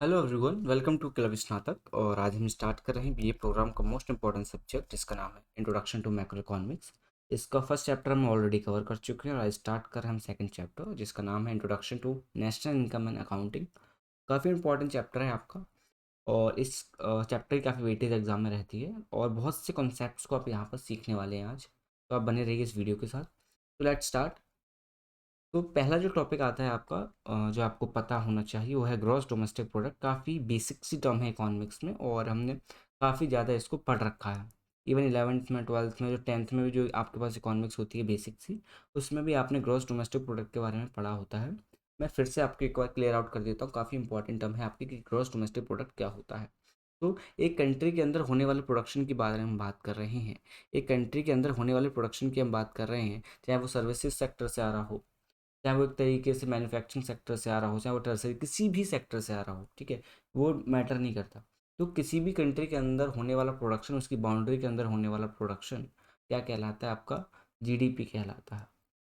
Hello everyone, welcome to club Snatak. और आज हम स्टार्ट कर रहे हैं बीए प्रोग्राम का मोस्ट इंपॉर्टेंट सब्जेक्ट जिसका नाम है इंट्रोडक्शन टू मैक्रो इकोनॉमिक्स। इसका फर्स्ट चैप्टर हम ऑलरेडी कवर कर चुके हैं और आज स्टार्ट कर रहे हैं हम सेकंड चैप्टर जिसका नाम है introduction to national income and accounting. काफ़ी इंपॉर्टेंट चैप्टर है आपका और इस चैप्टर की काफ़ी वेटेज एग्जाम में रहती है और बहुत से कॉन्सेप्ट्स को आप यहाँ पर सीखने वाले हैं आज। तो आप बने रहिए इस वीडियो के साथ। तो लेट्स स्टार्ट। तो पहला जो टॉपिक आता है आपका जो आपको पता होना चाहिए वो है ग्रॉस डोमेस्टिक प्रोडक्ट। काफ़ी बेसिक सी टर्म है इकोनॉमिक्स में और हमने काफ़ी ज़्यादा इसको पढ़ रखा है। इवन 11th में 12th में जो 10th में भी जो आपके पास इकोनॉमिक्स होती है बेसिक सी, उसमें भी आपने ग्रॉस डोमेस्टिक प्रोडक्ट के बारे में पढ़ा होता है। मैं फिर से आपको एक बार क्लियर आउट कर देता हूँ, काफ़ी इंपॉर्टेंट टर्म है आपकी कि ग्रॉस डोमेस्टिक प्रोडक्ट क्या होता है। तो एक कंट्री के अंदर होने वाले प्रोडक्शन के बारे में हम बात कर रहे हैं। एक कंट्री के अंदर होने वाले प्रोडक्शन की हम बात कर रहे हैं, चाहे वो सर्विसेज सेक्टर से आ रहा हो, चाहे वो एक तरीके से मैन्युफैक्चरिंग सेक्टर से आ रहा हो, चाहे वो टर्सरी किसी भी सेक्टर से आ रहा हो, ठीक है, वो मैटर नहीं करता। तो किसी भी कंट्री के अंदर होने वाला प्रोडक्शन, उसकी बाउंड्री के अंदर होने वाला प्रोडक्शन क्या कहलाता है? आपका जीडीपी कहलाता है।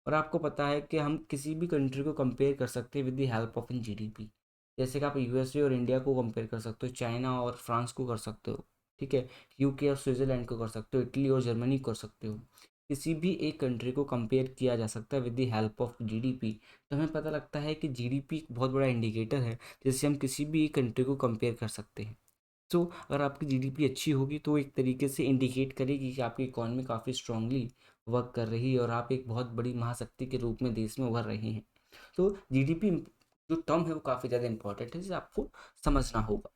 और आपको पता है कि हम किसी भी कंट्री को कंपेयर कर सकते हैं with the help of in GDP. जैसे कि आप यूएसए और इंडिया को कंपेयर कर सकते हो, चाइना और फ्रांस को कर सकते हो, ठीक है, यूके और स्विट्जरलैंड को कर सकते हो, इटली और जर्मनी को कर सकते हो। किसी भी एक कंट्री को कंपेयर किया जा सकता है with the help of GDP. तो हमें पता लगता है कि जीडीपी एक बहुत बड़ा इंडिकेटर है जिससे हम किसी भी एक कंट्री को कंपेयर कर सकते हैं। तो अगर आपकी जीडीपी अच्छी होगी तो एक तरीके से इंडिकेट करेगी कि आपकी इकॉनमी काफ़ी स्ट्रांगली वर्क कर रही है और आप एक बहुत बड़ी महाशक्ति के रूप में देश में उभर रहे हैं। तो जीडीपी जो टर्म है वो काफ़ी ज़्यादा इंपॉर्टेंट है, जिसे आपको समझना होगा।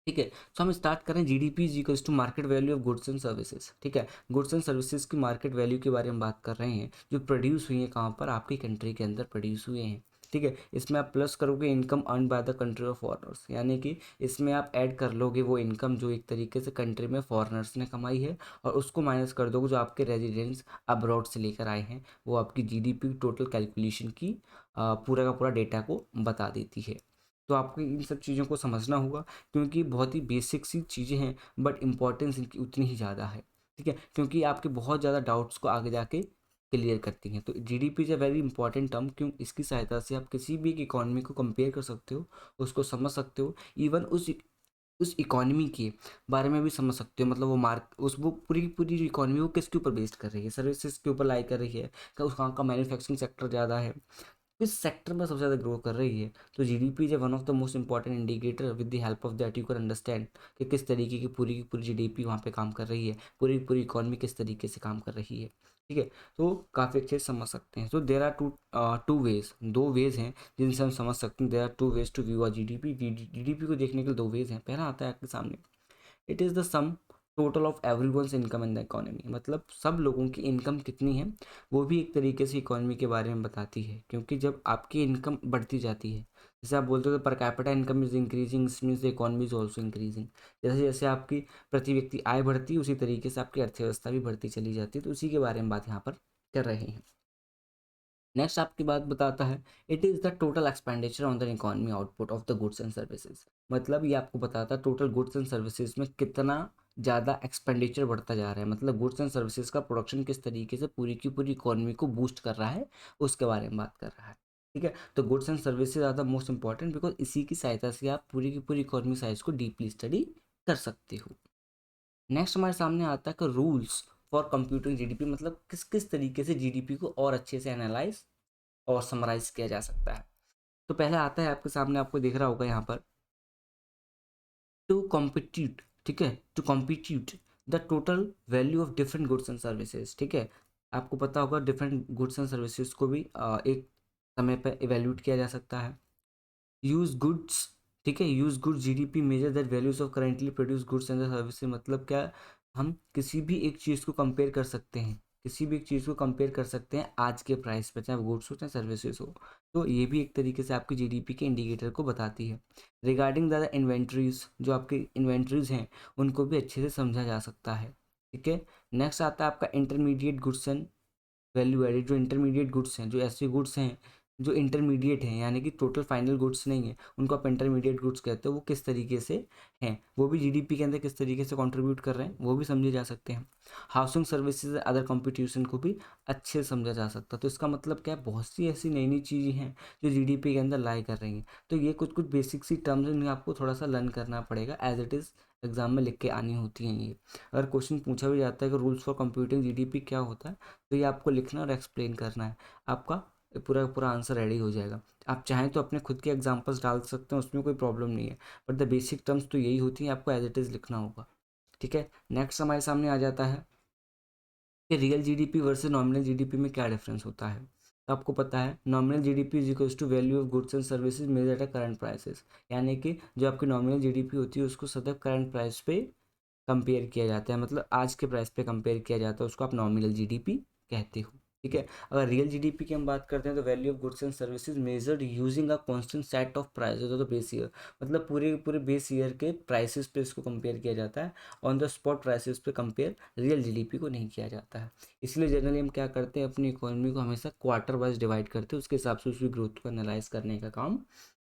ठीक है, तो हम स्टार्ट करें। GDP is equals to market value of goods and services. ठीक है, गुड्स एंड सर्विसेज की मार्केट वैल्यू के बारे में बात कर रहे हैं, जो प्रोड्यूस हुई है कहाँ पर? आपकी कंट्री के अंदर प्रोड्यूस हुए हैं। ठीक है, इसमें आप प्लस करोगे income earn by the country of foreigners, यानी कि इसमें आप ऐड कर लोगे वो इनकम जो एक तरीके से कंट्री में फॉरनर्स ने कमाई है, और उसको माइनस कर दोगे जो आपके रेजिडेंट्स अब्रॉड से लेकर आए हैं। वो आपकी जीडीपी टोटल कैलकुलेशन की पूरा का पूरा डेटा को बता देती है। तो आपको इन सब चीज़ों को समझना होगा क्योंकि बहुत ही बेसिक सी चीज़ें हैं, बट इम्पॉर्टेंस इनकी उतनी ही ज़्यादा है। ठीक है, क्योंकि आपके बहुत ज़्यादा डाउट्स को आगे जाके क्लियर करती हैं। तो GDP is a very important term, क्यों? इसकी सहायता से आप किसी भी एक इकॉनमी को कंपेयर कर सकते हो, उसको समझ सकते हो, इवन उस इकॉनमी के बारे में भी समझ सकते हो। मतलब वो मार्क उस वो पूरी की पूरी जो इकॉनमी वो किसके ऊपर बेस्ड कर रही है? सर्विसेज के ऊपर लाई कर रही है क्या? उस वहाँ का मैन्युफैक्चरिंग सेक्टर ज़्यादा है, किस सेक्टर में सबसे ज़्यादा ग्रो कर रही है? तो GDP is one of the most important indicator. With the help of that you can understand कि किस तरीके की पूरी जीडीपी वहाँ पे काम कर रही है, पूरी पूरी इकॉनमी किस तरीके से काम कर रही है। ठीक है, तो काफ़ी अच्छे से समझ सकते हैं। तो देर आर टू वेज, दो वेज हैं जिनसे हम समझ सकते हैं। There are two ways to view a GDP. GDP को देखने के लिए दो वेज हैं। पहला आता है आपके सामने, it is the some total of everyone's income in the economy. मतलब सब लोगों की इनकम कितनी है वो भी एक तरीके से इकोनॉमी के बारे में बताती है, क्योंकि जब आपकी इनकम बढ़ती जाती है, जैसे आप बोलते हो per capita income is increasing, means the economy is also increasing. जैसे जैसे आपकी प्रति व्यक्ति आय बढ़ती है उसी तरीके से आपकी अर्थव्यवस्था भी बढ़ती चली जाती है। तो उसी के बारे में बात यहाँ पर कर रहे हैं। नेक्स्ट आपकी बात बताता है, it is the total expenditure on the economy output of the goods and services. मतलब ये आपको बताता है टोटल गुड्स एंड सर्विसेज में कितना ज़्यादा एक्सपेंडिचर बढ़ता जा रहा है। मतलब गुड्स एंड सर्विसेज का प्रोडक्शन किस तरीके से पूरी की पूरी इकोनॉमी को बूस्ट कर रहा है, उसके बारे में बात कर रहा है। ठीक है, तो goods and services are the most important because इसी की सहायता से आप पूरी की पूरी इकोनॉमी साइज को डीपली स्टडी कर सकते हो। नेक्स्ट हमारे सामने आता है कि रूल्स फॉर कंप्यूटिंग जीडीपी। मतलब किस किस तरीके से जीडीपी को और अच्छे से एनालाइज और समराइज किया जा सकता है। तो पहले आता है आपके सामने, आपको दिख रहा होगा यहाँ पर, टू कॉम्पिट्यूट। ठीक है, to compute the total value of different goods and services. ठीक है, आपको पता होगा डिफरेंट गुड्स एंड सर्विसेज को भी एक समय पर इवेल्यूट किया जा सकता है। यूज गुड्स, ठीक है, use goods GDP measure that values of currently produce goods and services. मतलब क्या? हम किसी भी एक चीज़ को कंपेयर कर सकते हैं, किसी भी एक चीज़ को कंपेयर कर सकते हैं आज के प्राइस पे, चाहे वो गुड्स हो चाहे सर्विसेज हो। तो ये भी एक तरीके से आपकी जीडीपी के इंडिकेटर को बताती है। रिगार्डिंग द इन्वेंट्रीज, जो आपकी इन्वेंट्रीज हैं उनको भी अच्छे से समझा जा सकता है। ठीक है, नेक्स्ट आता है आपका intermediate goods and value added. जो इंटरमीडिएट गुड्स हैं, जो ऐसे गुड्स हैं जो इंटरमीडिएट हैं, यानी कि टोटल फाइनल गुड्स नहीं है, उनको आप इंटरमीडिएट गुड्स कहते हो, वो किस तरीके से हैं, वो भी जीडीपी के अंदर किस तरीके से कंट्रीब्यूट कर रहे हैं, वो भी समझे जा सकते हैं। हाउसिंग सर्विसेज अदर कंपटीशन को भी अच्छे से समझा जा सकता है। तो इसका मतलब क्या है, बहुत सी ऐसी नई नई चीज़ें हैं जो जीडीपी के अंदर लाई कर रही हैं। तो ये कुछ कुछ बेसिक सी टर्म्स हैं, इन्हें आपको थोड़ा सा लर्न करना पड़ेगा, एज इट इज़ एग्जाम में लिख के आनी होती हैं ये। अगर क्वेश्चन पूछा भी जाता है कि रूल्स फॉर कंप्यूटिंग जीडीपी क्या होता है, तो ये आपको लिखना और एक्सप्लेन करना है, आपका पूरा पूरा आंसर रेडी हो जाएगा। आप चाहें तो अपने खुद के एग्जांपल्स डाल सकते हैं, उसमें कोई प्रॉब्लम नहीं है, बट द बेसिक टर्म्स तो यही होती हैं, आपको एज इट इज़ लिखना होगा। ठीक है, नेक्स्ट हमारे सामने आ जाता है कि real GDP versus nominal GDP में क्या डिफरेंस होता है। तो आपको पता है nominal GDP is equals to value of goods and services measured at current prices, यानी कि जो आपकी नॉमिनल जीडीपी होती है उसको सदैव करंट प्राइस पे कंपेयर किया जाता है, मतलब आज के प्राइस पे कंपेयर किया जाता है, उसको आप नॉमिनल जीडीपी कहते हो। ठीक है, अगर रियल जीडीपी की हम बात करते हैं तो value of goods and services measured using a constant set of prices of the base year, मतलब पूरे पूरे बेस ईयर के प्राइसेस पे इसको कंपेयर किया जाता है, ऑन द स्पॉट प्राइसेस पे कंपेयर रियल जीडीपी को नहीं किया जाता है। इसलिए जनरली हम क्या करते हैं, अपनी इकोनॉमी को हमेशा क्वार्टर वाइज डिवाइड करते हैं, उसके हिसाब से उसकी ग्रोथ को एनालाइज करने का काम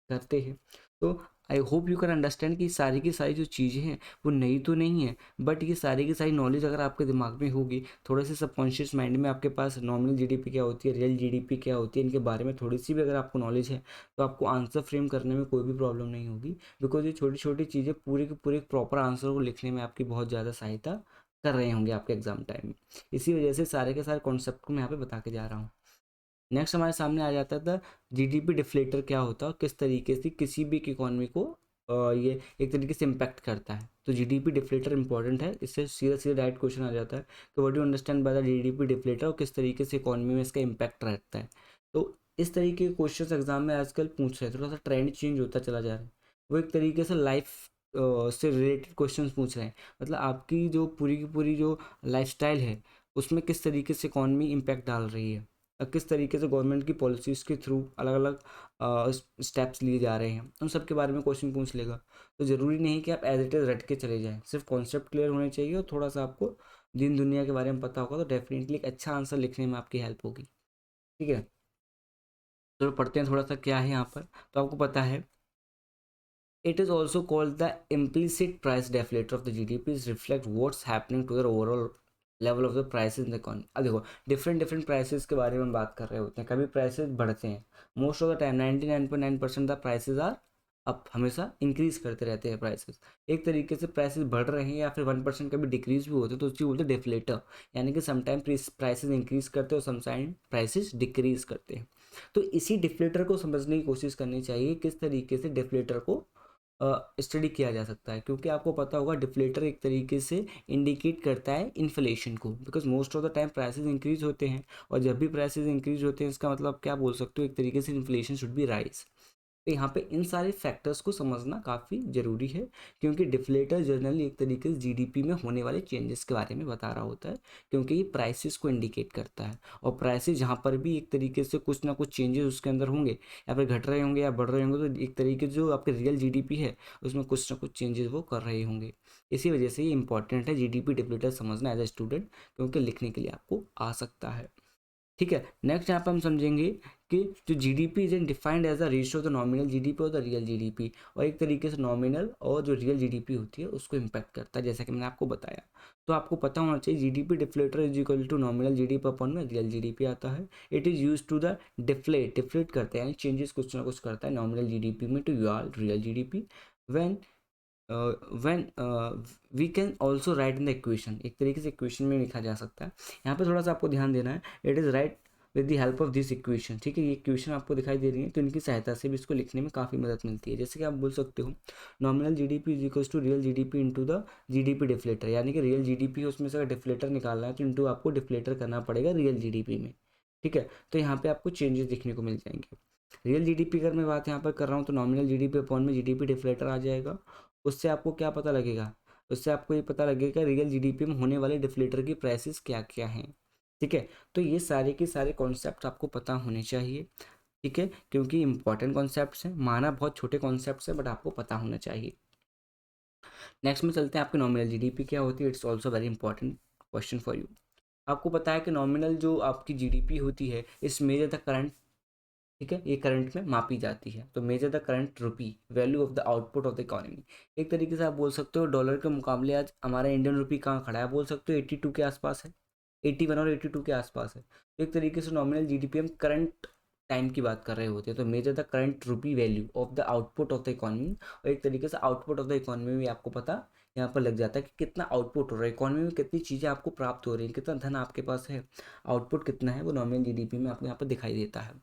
करते हैं। तो I hope you can understand कि सारी की सारी जो चीज़ें हैं वो नई तो नहीं है, बट ये सारी की सारी नॉलेज अगर आपके दिमाग में होगी, थोड़े से सबकॉन्शियस माइंड में आपके पास नॉमिनल जीडीपी क्या होती है, रियल जीडीपी क्या होती है, इनके बारे में थोड़ी सी भी अगर आपको नॉलेज है, तो आपको आंसर फ्रेम करने में कोई भी प्रॉब्लम नहीं होगी, बिकॉज ये छोटी छोटी चीज़ें पूरे के पूरे प्रॉपर आंसर को लिखने में आपकी बहुत ज़्यादा सहायता कर रहे होंगे आपके एग्जाम टाइम में। इसी वजह से सारे के सारे कॉन्सेप्ट को मैं यहाँ पे बता के जा रहा हूँ। नेक्स्ट हमारे सामने आ जाता था जीडीपी डिफ्लेटर क्या होता है और किस तरीके से किसी भी इकोनॉमी को ये एक तरीके से इम्पैक्ट करता है। तो जीडीपी डिफ्लेटर इंपॉर्टेंट है, इससे सीधा सीधा डायरेक्ट क्वेश्चन आ जाता है कि what do understand by the GDP deflator और किस तरीके से इकोनॉमी में इसका इम्पैक्ट रहता है। तो इस तरीके के क्वेश्चन एग्जाम में आजकल पूछ रहे हैं, थोड़ा सा ट्रेंड चेंज होता चला जा रहा है, वो एक तरीके से लाइफ से रिलेटेड क्वेश्चन पूछ रहे हैं, मतलब आपकी जो पूरी की पूरी जो लाइफस्टाइल है उसमें किस तरीके से इकॉनमी इम्पैक्ट डाल रही है, किस तरीके से गवर्नमेंट की पॉलिसीज़ के थ्रू अलग अलग स्टेप्स लिए जा रहे हैं, उन सब के बारे में क्वेश्चन पूछ लेगा। तो ज़रूरी नहीं कि आप एज इट इज़ रट के चले जाएं, सिर्फ कॉन्सेप्ट क्लियर होने चाहिए और थोड़ा सा आपको दिन दुनिया के बारे में पता होगा, तो डेफिनेटली एक अच्छा आंसर लिखने में आपकी हेल्प होगी। ठीक है, तो पढ़ते हैं थोड़ा सा क्या है यहाँ पर। तो आपको पता है it is also called the implicit price deflator of the GDP is reflect what's happening to the overall level of the prices in the economy. अब देखो डिफरेंट डिफरेंट प्राइसेस के बारे में हम बात कर रहे होते हैं, कभी प्राइसेस बढ़ते हैं, most of the time 99.9% the prices are up, हमेशा इंक्रीज करते रहते हैं प्राइसेस। एक तरीके से प्राइसेस बढ़ रहे हैं या फिर 1% कभी डिक्रीज भी होते हैं, तो उसकी बोलते हैं डिफ्लेटर, यानी कि समटाइम प्राइसेस इंक्रीज करते हैं और समटाइम प्राइसेस डिक्रीज करते हैं। तो इसी डिफ्लेटर को समझने की कोशिश करनी चाहिए, किस तरीके से डिफ्लेटर को स्टडी किया जा सकता है, क्योंकि आपको पता होगा डिफ्लेटर एक तरीके से इंडिकेट करता है इन्फ्लेशन को, because most of the time prices increase होते हैं, और जब भी प्राइसेस इंक्रीज होते हैं इसका मतलब क्या बोल सकते हो, एक तरीके से इन्फ्लेशन शुड बी राइज। तो यहाँ पे इन सारे फैक्टर्स को समझना काफ़ी ज़रूरी है, क्योंकि डिफ्लेटर जनरली एक तरीके से जीडीपी में होने वाले चेंजेस के बारे में बता रहा होता है, क्योंकि ये प्राइसेस को इंडिकेट करता है, और प्राइसेस जहाँ पर भी एक तरीके से कुछ ना कुछ चेंजेस उसके अंदर होंगे, या फिर घट रहे होंगे या बढ़ रहे होंगे, तो एक तरीके से जो आपके रियल जीडीपी है उसमें कुछ ना कुछ चेंजेस वो कर रहे होंगे। इसी वजह से ये इंपॉर्टेंट है जीडीपी डिफ्लेटर समझना एज ए स्टूडेंट, क्योंकि लिखने के लिए आपको आ सकता है। ठीक है, नेक्स्ट यहाँ पे हम समझेंगे कि जो GDP is defined as the ratio of the nominal GDP और द रियल जीडीपी, और एक तरीके से नॉमिनल और जो रियल जीडीपी होती है उसको इम्पैक्ट करता है, जैसा कि मैंने आपको बताया। तो आपको पता होना चाहिए GDP deflator is equal to nominal GDP upon में रियल जीडीपी आता है। It is use to the deflate करते हैं, यानी चेंजेस कुछ ना कुछ करता है नॉमिनल जीडीपी में to your real GDP. When when we can also write in the equation, एक तरीके से इक्वेशन में लिखा जा सकता है। यहाँ पे थोड़ा सा आपको ध्यान देना है, it is right with the help of this equation. ठीक है, ये इक्वेशन आपको दिखाई दे रही है, तो इनकी सहायता से भी इसको लिखने में काफ़ी मदद मिलती है। जैसे कि आप बोल सकते हो nominal GDP is equals to real GDP into the GDP deflator, यानी कि रियल जीडीपी है उसमें से अगर डिफ्लेटर निकालना है तो इनटू आपको डिफ्लेटर करना पड़ेगा रियल जीडीपी में। ठीक है, तो यहाँ पे आपको चेंजेस दिखने को मिल जाएंगे। रियल जीडीपी अगर मैं बात यहाँ पर कर रहा हूँ तो नॉमिनल जीडीपी अपॉन में जीडीपी डिफ्लेटर आ जाएगा। उससे आपको क्या पता लगेगा, उससे आपको ये पता लगेगा रियल जीडीपी में होने वाले डिफ्लेटर की प्राइसेस क्या क्या हैं। ठीक है, तो ये सारे के सारे कॉन्सेप्ट आपको पता होने चाहिए। ठीक है, क्योंकि इंपॉर्टेंट कॉन्सेप्ट्स हैं, माना बहुत छोटे कॉन्सेप्ट्स हैं, बट आपको पता होना चाहिए। नेक्स्ट में चलते हैं, आपके नॉमिनल जीडीपी क्या होती है, it's also very important question for you. आपको पता है कि नॉमिनल जो आपकी जीडीपी होती है इस मेजर द करंट ठीक है, ये करंट में मापी जाती है। तो measure the current rupee value of the output of the economy. एक तरीके से आप बोल सकते हो डॉलर के मुकाबले आज हमारा इंडियन रुपी कहाँ खड़ा है, बोल सकते हो 82 के आसपास है, 81 और 82 के आसपास है। तो एक तरीके से नॉमिनल जीडीपी हम करंट टाइम की बात कर रहे होते हैं। तो measure the current rupee value of the output of the economy, और एक तरीके से आउटपुट ऑफ द इकोनॉमी में आपको पता यहाँ पर लग जाता है कि कितना आउटपुट हो रहा है, इकोनॉमी में कितनी चीज़ें आपको प्राप्त हो रही हैं, कितना धन आपके पास है, आउटपुट कितना है, वो नॉमिनल जीडीपी में आपको यहाँ पर दिखाई देता है।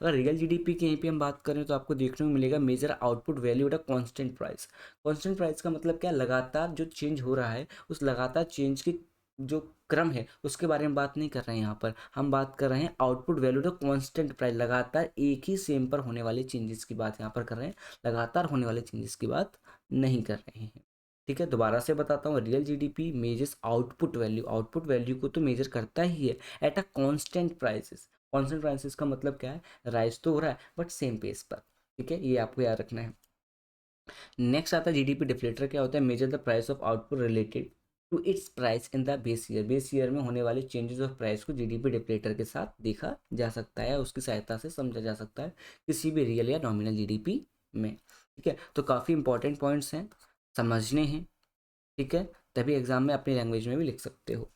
अगर रियल जीडीपी की यहीं पे हम बात करें तो आपको देखने को मिलेगा measure output value at a constant price. Constant price का मतलब क्या, लगातार जो चेंज हो रहा है उस लगातार चेंज की जो क्रम है उसके बारे में बात नहीं कर रहे हैं। यहाँ पर हम बात कर रहे हैं output value at constant price, लगातार एक ही सेम पर होने वाले चेंजेस की बात यहाँ पर कर रहे हैं, लगातार होने वाले चेंजेस की बात नहीं कर रहे हैं। ठीक है, दोबारा से बताता हूँ, real GDP measures output value, output value को तो मेजर करता ही है eight a constant prices. Constant prices का मतलब क्या है, राइज तो हो रहा है बट सेम पेस पर। ठीक है, ये आपको याद रखना है। नेक्स्ट आता है जीडीपी डिफ्लेटर। क्या होता है, measure the price of output related to its price in the base year. Base year में होने वाले चेंजेस ऑफ प्राइस को जीडीपी डिफ्लेटर के साथ देखा जा सकता है, उसकी सहायता से समझा जा सकता है किसी भी रियल या नॉमिनल जीडीपी में। ठीक है, तो काफ़ी इंपॉर्टेंट पॉइंट्स हैं, समझने हैं। ठीक है, तभी एग्जाम में अपनी लैंग्वेज में भी लिख सकते हो।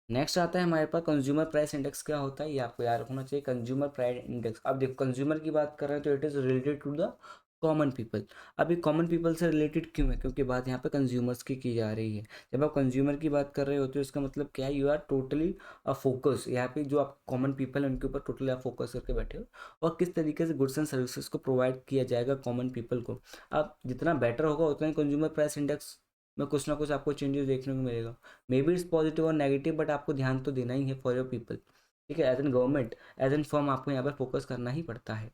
नेक्स्ट आता है हमारे पास कंज्यूमर प्राइस इंडेक्स। क्या होता है ये आपको याद रखना चाहिए, कंज्यूमर प्राइस इंडेक्स। अब देखो कंज्यूमर की बात कर रहे हैं तो it is related to the common people. अब ये कॉमन पीपल से रिलेटेड क्यों है, क्योंकि बात यहाँ पे कंज्यूमर्स की जा रही है। जब आप कंज्यूमर की बात कर रहे होते हो इसका मतलब क्या है, you are totally a focus, यहाँ पे जो आप कॉमन पीपल है उनके ऊपर टोटली आप फोकस करके बैठे हो, और किस तरीके से गुड्स एंड सर्विसेज को प्रोवाइड किया जाएगा कॉमन पीपल को। अब जितना बेटर होगा उतना ही कंज्यूमर प्राइस इंडेक्स में कुछ ना कुछ आपको चेंजेस देखने को मिलेगा। मे बी इट्स पॉजिटिव और नेगेटिव, बट आपको ध्यान तो देना ही है फॉर योर पीपल। ठीक है, as an government, as an firm आपको यहाँ पर फोकस करना ही पड़ता है।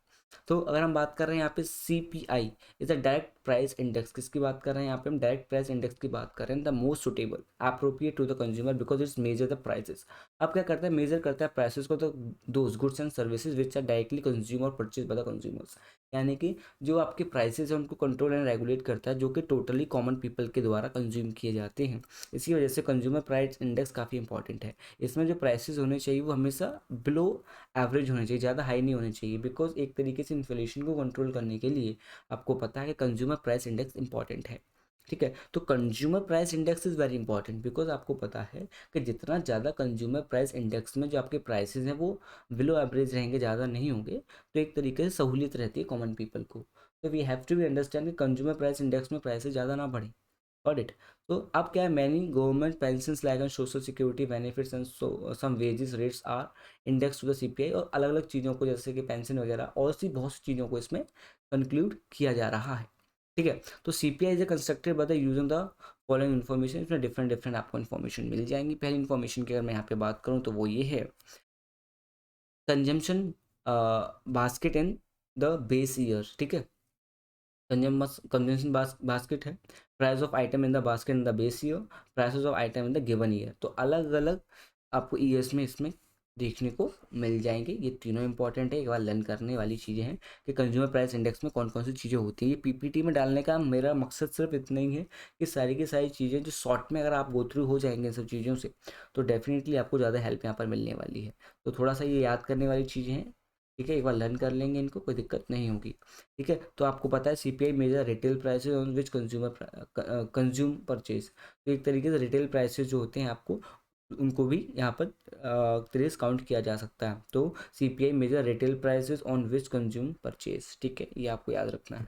तो अगर हम बात कर रहे हैं यहाँ पे CPI is a direct price index. किसकी बात कर रहे हैं यहाँ पे हम, डायरेक्ट प्राइस इंडेक्स की बात कर रहे हैं। The most suitable appropriate to the consumer because it's measure the prices. अब क्या करता है, मेजर करता है प्राइसेस को, तो those goods and services which are directly consume और परचेज बाय द कंज्यूमर्स। यानी कि जो आपके प्राइसेस हैं उनको कंट्रोल एंड रेगुलेट करता है, जो कि टोटली कॉमन पीपल के द्वारा कंज्यूम किए जाते हैं। इसी वजह से कंज्यूमर प्राइस इंडेक्स काफ़ी इंपॉर्टेंट है। इसमें जो प्राइसेस होने चाहिए वो हमेशा बिलो एवरेज होने चाहिए, ज़्यादा हाई नहीं होने चाहिए, बिकॉज एक तरीके से इन्फ्लेशन को कंट्रोल करने के लिए आपको पता है कि कंज्यूमर प्राइस इंडेक्स इंपॉर्टेंट है। ठीक है, तो consumer price index is very important because आपको पता है कि जितना ज़्यादा कंज्यूमर प्राइस इंडेक्स में जो आपके प्राइसेस हैं वो बिलो एवरेज रहेंगे, ज़्यादा नहीं होंगे, तो एक तरीके से सहूलियत रहती है कॉमन पीपल को। तो we have to be understand कि कंज्यूमर प्राइस इंडेक्स में प्राइसेस ज़्यादा ना बढ़े। Got it. तो अब क्या है, many government pensions like and social security benefits and some wages rates are index to the CPI। और अलग अलग चीज़ों को जैसे कि पेंशन वगैरह और सी बहुत सी चीज़ों को इसमें कंक्लूड किया जा रहा है। ठीक है, तो CPI is constructed by the using the following information. इसमें डिफरेंट डिफरेंट आपको इन्फॉर्मेशन मिल जाएंगी। पहली इन्फॉर्मेशन की अगर मैं यहाँ पे बात करूँ तो वो ये है, consumption basket in the base year. ठीक है, कंजम्पशन बास्केट है, price of item in the basket in the base year, prices of item in the given year. तो अलग अलग आपको ईयर्स में इसमें देखने को मिल जाएंगे। ये तीनों इंपॉर्टेंट है, एक बार लर्न करने वाली चीज़ें हैं कि कंज्यूमर प्राइस इंडेक्स में कौन कौन सी चीज़ें होती हैं। ये PPT में डालने का मेरा मकसद सिर्फ इतना ही है कि सारी की सारी चीज़ें जो शॉर्ट में अगर आप गो थ्रू हो जाएंगे इन सब चीज़ों से तो डेफिनेटली आपको ज़्यादा हेल्प यहाँ पर मिलने वाली है। तो थोड़ा सा ये याद करने वाली चीज़ें हैं। ठीक है, एक बार लर्न कर लेंगे इनको, कोई दिक्कत नहीं होगी। ठीक है, तो आपको पता है CPI measure retail prices on which consume purchase. तो एक तरीके से रिटेल प्राइसेस जो होते हैं आपको उनको भी यहाँ पर ट्रेस काउंट किया जा सकता है। तो CPI measure retail prices on which consume purchase. ठीक है, ये आपको याद रखना है।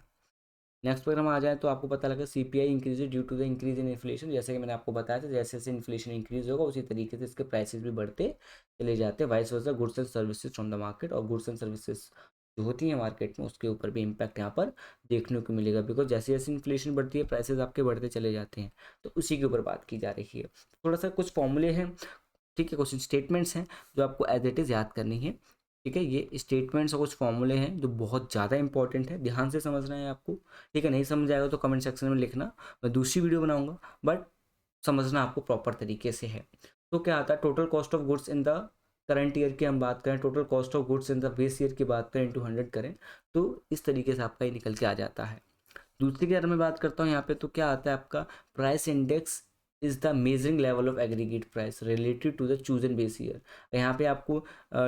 नेक्स्ट पर हम आ जाए तो आपको पता लगा CPI increase due to the increase in inflation. जैसे कि मैंने आपको बताया था, जैसे जैसे इन्फ्लेशन इंक्रीज होगा उसी तरीके से इसके प्राइसेस भी बढ़ते चले जाते हैं। Vice versa goods and services from the market, और गुड्स एंड सर्विसेज जो होती हैं मार्केट में उसके ऊपर भी इम्पैक्ट यहाँ पर देखने को मिलेगा, बिकॉज जैसे जैसे इन्फ्लेशन बढ़ती है प्राइसेस आपके बढ़ते चले जाते हैं। तो उसी के ऊपर बात की जा रही है। थोड़ा सा कुछ फॉर्मूले हैं, ठीक है, क्वेश्चन स्टेटमेंट्स हैं जो आपको एज इट इज़ याद करनी है। ठीक है, ये स्टेटमेंट्स और कुछ फॉर्मूले हैं जो बहुत ज़्यादा इंपॉर्टेंट है, ध्यान से समझना है आपको। ठीक है, नहीं समझ आएगा तो कमेंट सेक्शन में लिखना, मैं दूसरी वीडियो बनाऊंगा, बट समझना आपको प्रॉपर तरीके से है। तो क्या आता है, total cost of goods in the current year की हम बात करें, total cost of goods in the base year की बात करें, इंटू 100 करें, तो इस तरीके से आपका ये निकल के आ जाता है। दूसरी की अगर मैं बात करता हूँ यहाँ पे, तो क्या आता है आपका price index is the measuring level of aggregate price related to the chosen base year. यहाँ पे आपको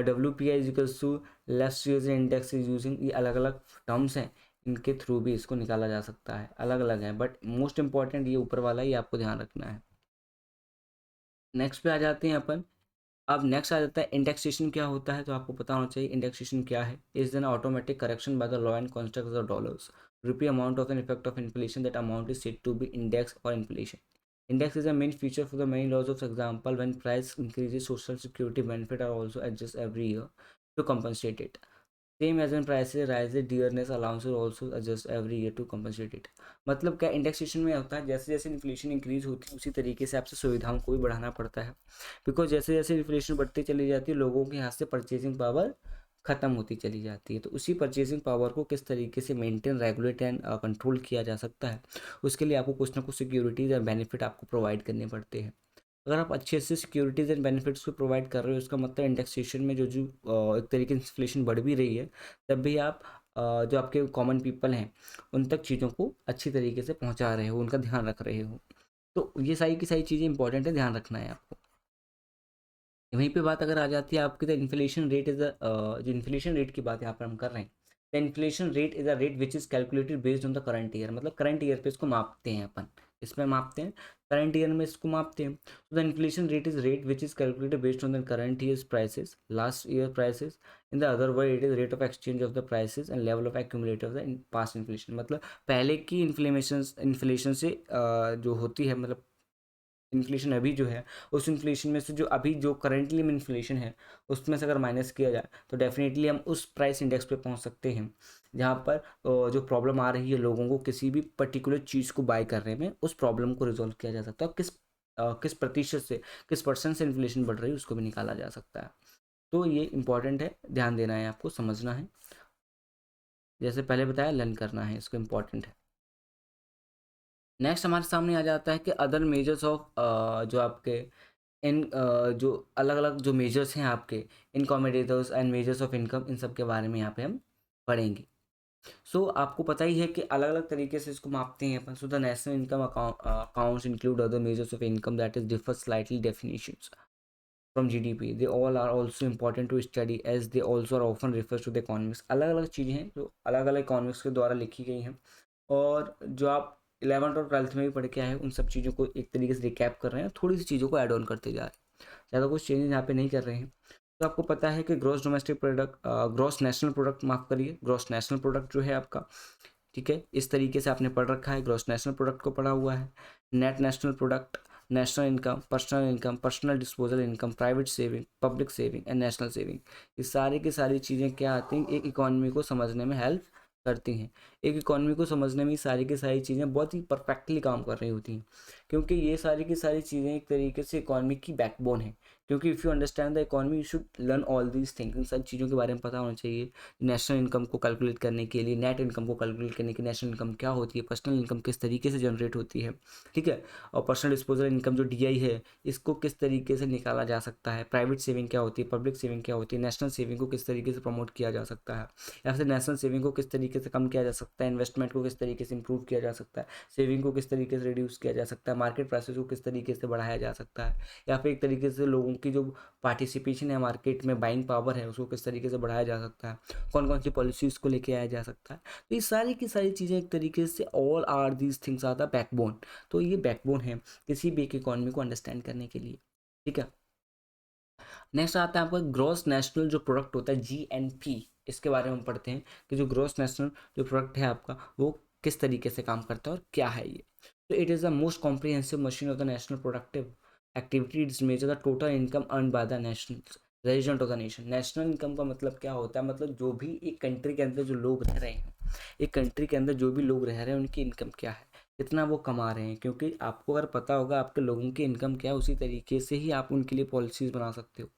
WPI is equals to last year index is using, ये अलग अलग टर्म्स हैं, इनके थ्रू भी इसको निकाला जा सकता है, अलग अलग हैं, बट मोस्ट इंपॉर्टेंट ये ऊपर वाला ही आपको ध्यान रखना है। नेक्स्ट पे आ जाते हैं अपन। अब नेक्स्ट आ जाता है इंडेक्सेशन क्या होता है, तो आपको पता होना चाहिए इंडेक्सेशन क्या है। Is an automatic correction by the law and construct of dollars rupee amount of an effect of inflation. That amount is said to be index or inflation. Index is a main feature for the many laws of example. When price increases, social security benefit are also adjusted every year to compensate it. Same as when prices rise, dearness allowances also adjust every year to compensate it. मतलब क्या indexation में होता है, जैसे जैसे inflation increase होती है उसी तरीके से आपसे सुविधाओं को भी बढ़ाना पड़ता है, बिकॉज जैसे जैसे इन्फ्लेशन बढ़ती चली जाती है लोगों के हाथ से परचेजिंग पावर खत्म होती चली जाती है। तो उसी परचेजिंग पावर को किस तरीके से मेंटेन, रेगुलेट एंड कंट्रोल किया जा सकता है, उसके लिए आपको कुछ ना कुछ सिक्योरिटीज़ या बेनिफिट आपको प्रोवाइड करने पड़ते हैं। अगर आप अच्छे से सिक्योरिटीज़ एंड बेनिफिट्स को प्रोवाइड कर रहे हो, इसका मतलब इंडेक्सेशन में जो जो एक तरीके से इन्फ्लेशन बढ़ भी रही है, तब भी आप जो आपके कॉमन पीपल हैं उन तक चीज़ों को अच्छी तरीके से पहुंचा रहे हो, उनका ध्यान रख रहे हो। तो ये सारी की सारी चीज़ें इंपॉर्टेंट है, ध्यान रखना है आपको। वहीं पे बात अगर आ जाती है आपकी, द इन्फ्लेशन रेट इज जो इन्फ्लेशन रेट की बात यहाँ पर हम कर रहे हैं, the inflation rate is a rate which is calculated based on the current year. मतलब करंट ईयर पे इसको मापते हैं अपन, इसमें मापते हैं, करंट ईयर में इसको मापते हैं। तो the inflation rate is rate which is calculated based on the current year prices, last year prices. In the other word it is rate of exchange of the prices and level of accumulate of the past inflation. मतलब पहले की inflation से जो होती है, मतलब inflation अभी जो है, उस इन्फ्लेशन में से जो अभी जो करेंटली में इन्फ्लेशन है उसमें से अगर माइनस किया जाए तो डेफिनेटली हम उस प्राइस इंडेक्स पे पहुंच सकते हैं जहां पर जो प्रॉब्लम आ रही है लोगों को किसी भी पर्टिकुलर चीज़ को बाय करने में, उस प्रॉब्लम को रिजॉल्व किया जा सकता है। किस प्रतिशत से, किस परसेंट से इन्फ्लेशन बढ़ रही है उसको भी निकाला जा सकता है। तो ये इंपॉर्टेंट है, ध्यान देना है, आपको समझना है, जैसे पहले बताया लर्न करना है, इसको इम्पॉर्टेंट है। नेक्स्ट हमारे सामने आ जाता है कि अदर मेजर्स ऑफ जो आपके इन जो अलग अलग जो मेजर्स हैं आपके इनकॉमोडेटर्स एंड मेजर्स ऑफ इनकम, इन सब के बारे में यहाँ पे हम पढ़ेंगे। सो आपको पता ही है कि अलग अलग तरीके से इसको मापते हैं अपन। So the national income accounts include other measures of income that is differ slightly definitions from GDP। They all are also important to study as they also are often refers to the economics. अलग अलग चीज़ें हैं जो अलग अलग economics के द्वारा लिखी गई हैं, और जो आप 11th और 12th में भी पढ़ के आए हैं उन सब चीज़ों को एक तरीके से रिकैप कर रहे हैं, थोड़ी सी चीज़ों को ऐड ऑन करते जा रहे हैं, ज़्यादा कुछ चेंजेस यहाँ पे नहीं कर रहे हैं। तो आपको पता है कि gross domestic product, gross national product, माफ़ करिए, ग्रॉस नेशनल प्रोडक्ट जो है आपका, ठीक है, इस तरीके से आपने पढ़ रखा है, ग्रॉस नेशनल प्रोडक्ट को पढ़ा हुआ है। Net national product, national income, personal disposal income, private saving, public saving and national saving, ये सारी की सारी चीज़ें क्या आती हैं, एक इकॉनमी को समझने में हेल्प करती हैं। एक इकॉनमी को समझने में सारी की सारी चीज़ें बहुत ही परफेक्टली काम कर रही होती हैं, क्योंकि ये सारी की सारी चीज़ें एक तरीके से इकॉनमी की बैकबोन है। क्योंकि if you understand the economy you should learn all these things. इन सब चीज़ों के बारे में पता होना चाहिए। नेशनल इनकम को कैलकुलेट करने के लिए, नेट इनकम को कैलकुलेट करने के लिए, नेशनल इनकम क्या होती है, पर्सनल इनकम किस तरीके से जनरेट होती है, ठीक है, और पर्सनल डिस्पोजल इनकम जो DI है इसको किस तरीके से निकाला जा सकता है, प्राइवेट सेविंग क्या होती है, पब्लिक सेविंग क्या होती है, नेशनल सेविंग को किस तरीके से प्रमोट किया जा सकता है, या फिर नेशनल सेविंग को किस तरीके से कम किया जा सकता है, इन्वेस्टमेंट को किस तरीके से इंप्रूव किया जा सकता है, सेविंग को किस तरीके से रिड्यूस किया जा सकता है, मार्केट प्राइसेस को किस तरीके से बढ़ाया जा सकता है, या फिर एक तरीके से लोगों की जो पार्टिसिपेशन है मार्केट में, बाइंग पावर है, उसको किस तरीके से बढ़ाया जा सकता है, कौन कौन सी पॉलिसीज को लेके आया जा सकता है। तो ये सारी की सारी चीज़ें एक तरीके से all are these things are the backbone. तो ये बैकबोन है किसी भी एक इकॉनमी को अंडरस्टैंड करने के लिए, ठीक है। नेक्स्ट आता है आपका ग्रॉस नेशनल जो प्रोडक्ट होता है, GNP, इसके बारे में हम पढ़ते हैं कि जो ग्रॉस नेशनल जो प्रोडक्ट है आपका वो किस तरीके से काम करता है और क्या है ये। तो it is the most comprehensive machine of the national productive activity. It's measure the total income earn by the national resident of the nation. National income का मतलब क्या होता है, मतलब जो भी एक कंट्री के अंदर जो लोग रह रहे हैं, एक कंट्री के अंदर जो भी लोग रह रहे हैं उनकी इनकम क्या है, कितना वो कमा रहे हैं। क्योंकि आपको अगर पता होगा आपके लोगों की इनकम क्या है, उसी तरीके से ही आप उनके लिए पॉलिसीज़ बना सकते हो।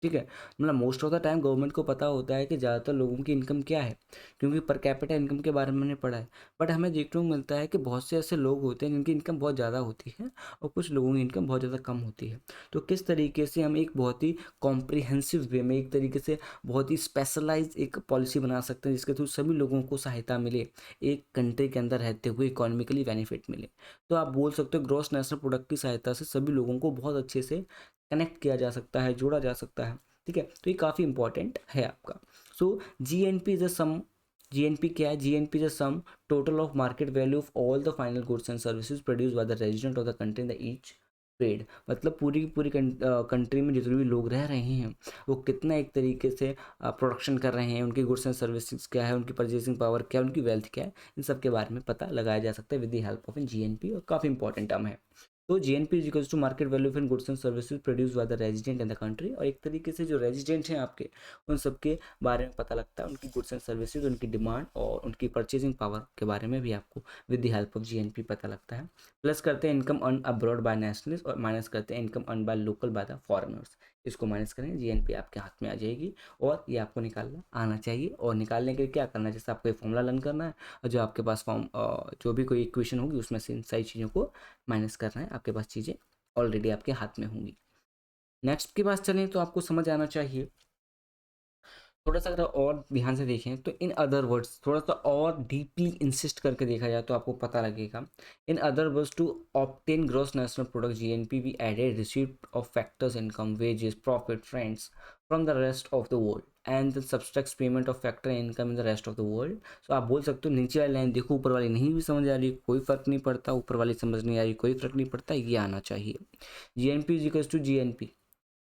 ठीक है, मतलब most of the time government को पता होता है कि ज़्यादातर लोगों की इनकम क्या है, क्योंकि पर कैपिटा इनकम के बारे में मैंने पढ़ा है। बट हमें देखने को मिलता है कि बहुत से ऐसे लोग होते हैं जिनकी इनकम बहुत ज़्यादा होती है और कुछ लोगों की इनकम बहुत ज़्यादा कम होती है। तो किस तरीके से हम एक बहुत ही कॉम्प्रिहेंसिव वे में, एक तरीके से बहुत ही स्पेशलाइज एक पॉलिसी बना सकते हैं जिसके थ्रू सभी लोगों को सहायता मिले, एक कंट्री के अंदर रहते हुए इकोनॉमिकली बेनिफिट मिले। तो आप बोल सकते हो ग्रॉस नेशनल प्रोडक्ट की सहायता से सभी लोगों को बहुत अच्छे से कनेक्ट किया जा सकता है, जोड़ा जा सकता है। ठीक है, तो ये काफ़ी इंपॉर्टेंट है आपका। So GNP is a sum, GNP क्या है? GNP is a sum total of market value of all the final goods and services produce by the resident of the country in the each trade. मतलब पूरी की पूरी country में जितने भी लोग रह रहे हैं वो कितना एक तरीके से प्रोडक्शन कर रहे हैं, उनकी गुड्स एंड सर्विसेज क्या है, उनकी परचेसिंग पावर क्या है, उनकी वेल्थ क्या है, इन सब के बारे में पता लगाया जा सकता है with the help of in GNP, और काफ़ी इंपॉर्टेंट टर्म है। तो GNP is equals to market value of in goods and services produce by the resident in the country. और एक तरीके से जो रेजिडेंट हैं आपके, उन सबके बारे में पता लगता है, उनकी गुड्स एंड सर्विसेज, उनकी डिमांड और उनकी परचेजिंग पावर के बारे में भी आपको with the help of GNP पता लगता है। प्लस करते हैं income earn abroad by nationalist, और माइनस करते हैं income earn by local by the foreigners. इसको माइनस करेंगे, जीएनपी आपके हाथ में आ जाएगी और ये आपको निकालना आना चाहिए। और निकालने के लिए क्या करना है, जैसे आपको एक फॉर्मूला लर्न करना है और जो आपके पास फॉर्म जो भी कोई इक्वेशन होगी उसमें से इन सारी चीज़ों को माइनस करना है, आपके पास चीज़ें ऑलरेडी आपके हाथ में होंगी। नेक्स्ट के पास चलें तो आपको समझ आना चाहिए, थोड़ा सा अगर और ध्यान से देखें तो इन अदर वर्ड्स, थोड़ा सा और डीपली इंसिस्ट करके देखा जाए तो आपको पता लगेगा। In other words, to obtain gross national product GNP we added receipt of factors income, wages, profit, friends from the rest of the world and the subtracts payment of factor income in the rest of the world. So आप बोल सकते हो नीचे वाली line देखो, ऊपर वाली नहीं भी समझ आ रही कोई फर्क नहीं पड़ता, ऊपर वाली समझ नहीं आ रही कोई फर्क नहीं पड़ता, ये आना चाहिए। GNP is equals to GNP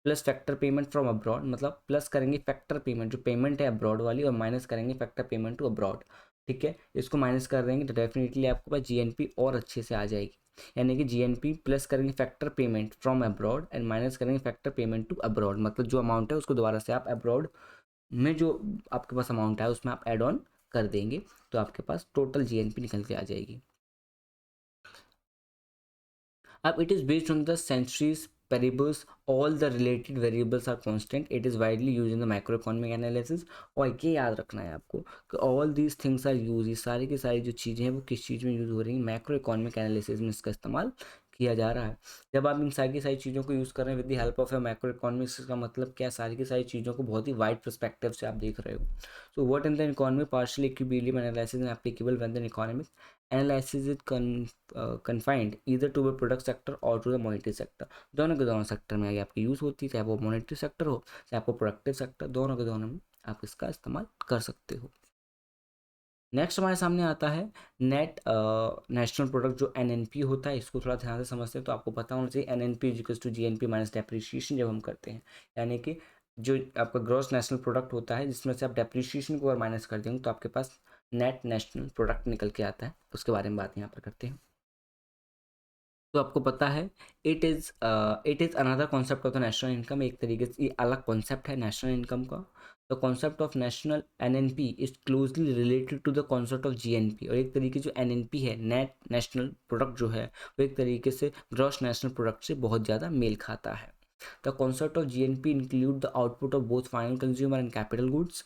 plus factor payment from abroad, मतलब प्लस करेंगे फैक्टर पेमेंट जो पेमेंट है अब्रॉड वाली, और माइनस करेंगे फैक्टर पेमेंट टू अब्रॉड। ठीक है, इसको माइनस कर देंगे तो डेफिनेटली आपके पास जीएनपी और अच्छे से आ जाएगी। यानी कि जीएनपी प्लस करेंगे factor payment from abroad and minus करेंगे फैक्टर पेमेंट टू अब्रॉड, मतलब जो अमाउंट है उसको दोबारा से आप अब्रॉड में जो आपके पास अमाउंट है उसमें आप एड ऑन कर देंगे, तो आपके पास टोटल जीएनपी निकल के आ जाएगी। अब it is based on the centuries variables, all the related variables are constant, it is widely used in the macroeconomic analysis। और ये याद रखना है आपको कि all these things are used, ये सारी की सारी जो चीज़ें हैं वो किस चीज़ में यूज़ हो रही हैं, मैक्रो इकोनॉमिक एनालिसिस में इसका इस्तेमाल किया जा रहा है। जब आप इन सारी की सारी चीज़ों को यूज़ कर रहे हैं with the help of A macro economics, का मतलब क्या, सारी की सारी चीज़ों को बहुत ही वाइड पर्सपेक्टिव से आप देख रहे हो। So what in the economy partial equilibrium analysis and applicable when the economic analysis is confined either to the product sector और टू द मॉनिटरी सेक्टर। दोनों के दोनों सेक्टर में आगे आपकी यूज़ होती है, चाहे वो मॉनिटरी सेक्टर हो चाहे आपको प्रोडक्टिव सेक्टर, दोनों के दोनों में आप इसका इस्तेमाल कर सकते हो। नेक्स्ट हमारे सामने आता है नेट नेशनल प्रोडक्ट जो एनएनपी होता है, इसको थोड़ा ध्यान से समझते हैं तो आपको पता होना चाहिए NNP equals to GNP minus depreciation जब हम करते हैं, यानी कि जो आपका ग्रॉस नेशनल प्रोडक्ट होता है जिसमें से आप डेप्रिसिएशन को और माइनस कर देंगे तो आपके पास नेट नेशनल प्रोडक्ट निकल के आता है, उसके बारे में बात यहाँ पर करते हैं। तो आपको पता है it is another concept of the national income, एक तरीके से ये अलग कॉन्सेप्ट है नेशनल इनकम का। The concept of national NNP is closely related to the concept of GNP. और एक तरीके जो एनएनपी है, नेट नेशनल प्रोडक्ट जो है, वो एक तरीके से ग्रॉस नेशनल प्रोडक्ट से बहुत ज़्यादा मेल खाता है। The concept of GNP include the output of both final consumer and capital goods.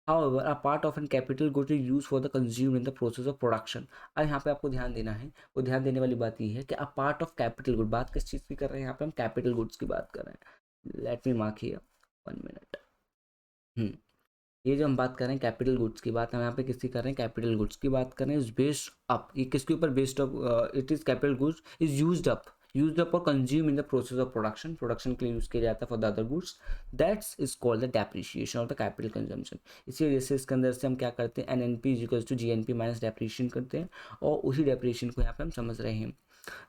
However, a part of an capital good is used for the consumed in the process of production। अब यहाँ पे आपको ध्यान देना है, वो ध्यान देने वाली बात ये है कि a part of capital good, बात किस चीज़ की कर रहे हैं यहाँ पे, हम कैपिटल गुड्स की बात कर रहे हैं। Let me mark here 1 minute. ये जो हम बात कर रहे हैं कैपिटल गुड्स की बात, हम यहाँ पे किसकी कर रहे हैं, कैपिटल गुड्स की बात कर रहे हैं। बेस्ड अप, ये किसके ऊपर based up, it is capital goods is used up और consume in the process of production, production के लिए यूज़ किया जाता है for the other goods, that's is called the depreciation of the capital consumption. इसी वजह से इसके अंदर से हम क्या करते हैं, NNP is equals to GNP minus depreciation करते हैं, और उसी डेप्रिशिएशन को यहाँ पे हम समझ रहे हैं।